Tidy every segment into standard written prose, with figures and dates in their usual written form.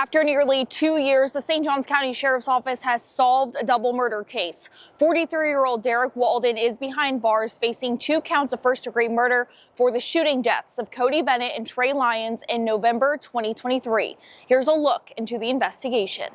After nearly 2 years, the St. Johns County Sheriff's Office has solved a double murder case. 43-year-old Derrick Walden is behind bars facing 2 counts of first-degree murder for the shooting deaths of Cody Bennett and Tre Lyons in November 2023. Here's a look into the investigation.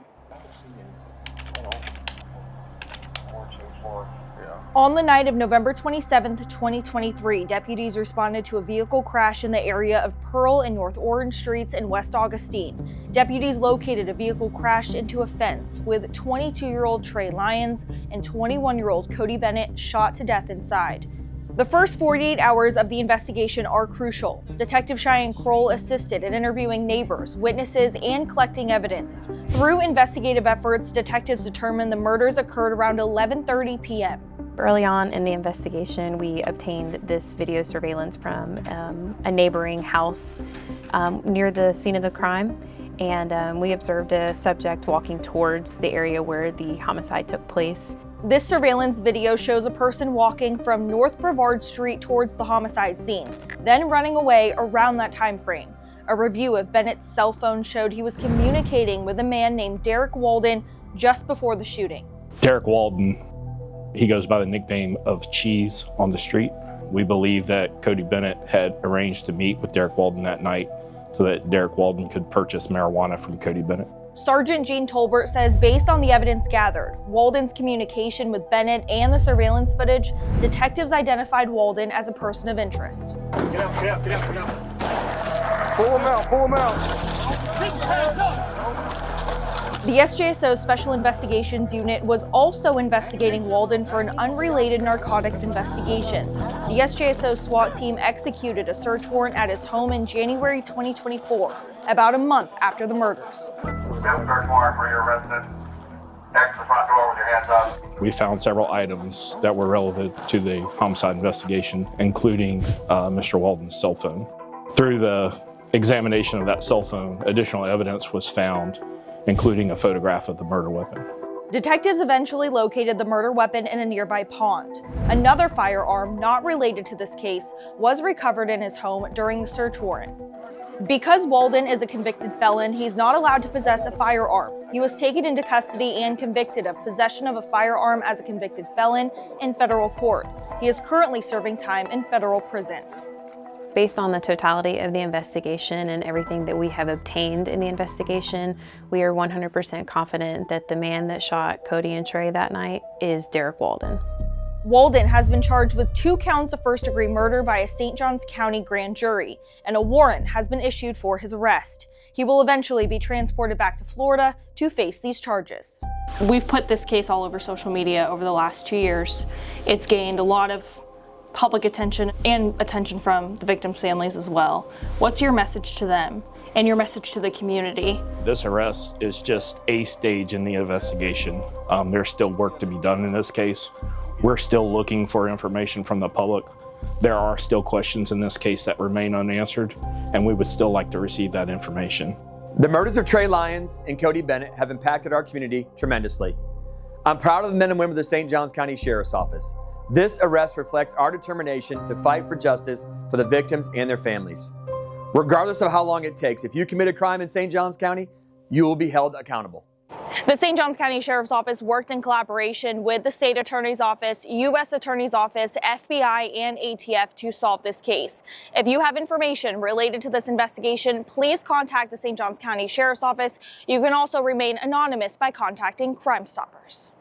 On the night of November 27, 2023, deputies responded to a vehicle crash in the area of Pearl and North Orange Streets in West Augustine. Deputies located a vehicle crashed into a fence with 22-year-old Tre Lyons and 21-year-old Cody Bennett shot to death inside. The first 48 hours of the investigation are crucial. Detective Cheyenne Kroll assisted in interviewing neighbors, witnesses, and collecting evidence. Through investigative efforts, detectives determined the murders occurred around 11:30 p.m. Early on in the investigation, we obtained this video surveillance from a neighboring house near the scene of the crime, and we observed a subject walking towards the area where the homicide took place. This surveillance video shows a person walking from North Brevard Street towards the homicide scene, then running away around that time frame. A review of Bennett's cell phone showed he was communicating with a man named Derrick Walden just before the shooting. Derrick Walden, he goes by the nickname of Cheese on the street. We believe that Cody Bennett had arranged to meet with Derrick Walden that night so that Derrick Walden could purchase marijuana from Cody Bennett. Sergeant Gene Tolbert says based on the evidence gathered, Walden's communication with Bennett and the surveillance footage, detectives identified Walden as a person of interest. Get up, get up, get up, get up. Pull him out, pull him out. The SJSO Special Investigations Unit was also investigating Walden for an unrelated narcotics investigation. The SJSO SWAT team executed a search warrant at his home in January 2024, about a month after the murders. We have a search warrant for your residence. Exit the front door with your hands up. We found several items that were relevant to the homicide investigation, including Mr. Walden's cell phone. Through the examination of that cell phone, additional evidence was found, including a photograph of the murder weapon. Detectives eventually located the murder weapon in a nearby pond. Another firearm not related to this case was recovered in his home during the search warrant. Because Walden is a convicted felon, he's not allowed to possess a firearm. He was taken into custody and convicted of possession of a firearm as a convicted felon in federal court. He is currently serving time in federal prison. Based on the totality of the investigation and everything that we have obtained in the investigation, we are 100% confident that the man that shot Cody and Tre that night is Derrick Walden. Walden has been charged with 2 counts of first-degree murder by a St. Johns County grand jury, and a warrant has been issued for his arrest. He will eventually be transported back to Florida to face these charges. We've put this case all over social media over the last 2 years. It's gained a lot of public attention and attention from the victims' families as well. What's your message to them and your message to the community? This arrest is just a stage in the investigation. There's still work to be done in this case. We're still looking for information from the public. There are still questions in this case that remain unanswered, and we would still like to receive that information. The murders of Tre Lyons and Cody Bennett have impacted our community tremendously. I'm proud of the men and women of the St. Johns County Sheriff's Office. This arrest reflects our determination to fight for justice for the victims and their families. Regardless of how long it takes, if you commit a crime in St. Johns County, you will be held accountable. The St. Johns County Sheriff's Office worked in collaboration with the State Attorney's Office, U.S. Attorney's Office, FBI, and ATF to solve this case. If you have information related to this investigation, please contact the St. Johns County Sheriff's Office. You can also remain anonymous by contacting Crime Stoppers.